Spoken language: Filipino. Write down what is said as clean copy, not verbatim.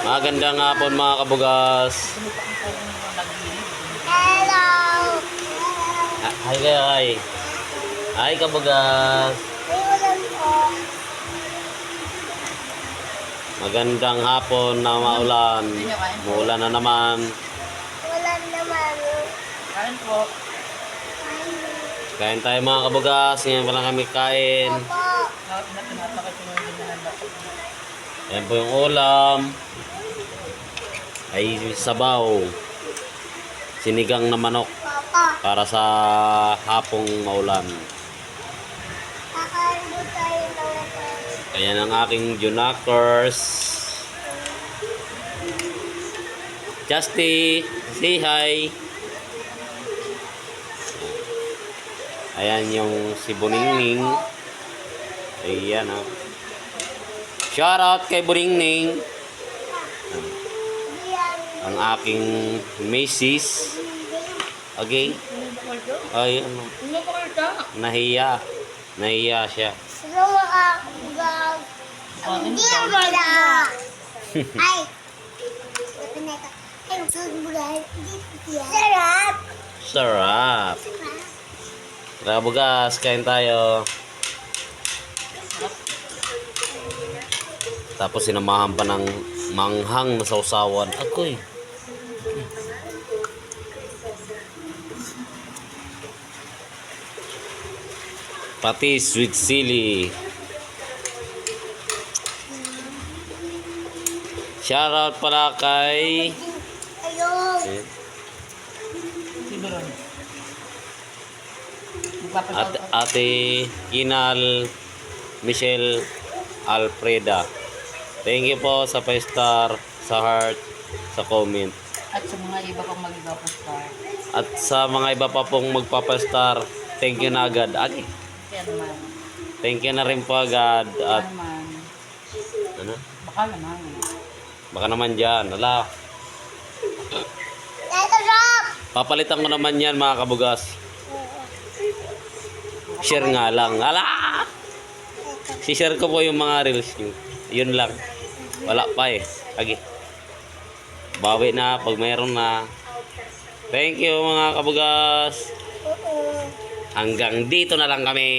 Magandang hapon mga kabugas. Hello! Hi guy. Hi kabugas. May ulan po. Magandang hapon na maulan. Muulan na naman. Ulan naman. Kain po. Kain tayo mga kabugas. Ngayon pa lang kami kain. Opo. Tinatakot ko yung ganyan na. Ayan po yung ulam. Ay sabaw. Sinigang na manok Opo. para sa hapong maulan. Kakain po tayo ng ito. Ayan ang aking Junakers. Justy, say hi. Ayan yung si Buningning. Ayan o. Shout out kay Buningning. Ang aking Macy's. Okay. Ay, ano. Ano pa kayo ka? Nahiya. Nahiya siya. Sino makakagaw? Hindi wala. Ay. Ito na ito. Ay, magkagulay. Sarap. Sarap. Tara bugas, kain tayo. Tapos sinamahan pa ng manghang na sausawan. Akoy. Pati sweet chili. Shoutout pala kay Ayun. Sino ron? Ate Kinal Michelle Alfreda. Thank you po sa 5 star, sa heart, sa comment. At sa mga iba pang mag-iba-star. At sa mga iba pa pong magpapastar, thank you na agad. Agi. Kaya naman. Thank you na rin po agad. Baka At naman. ano? Baka naman. Baka naman dyan. Ala. Sarap. Papalitan ko naman yan mga kabugas. Share nga lang. Ala! Si-share ko po yung mga reels nyo. Yun lang. Wala pa eh. Agi. Bawi na pag mayroon na. Thank you mga kabugas. Hanggang dito na lang kami.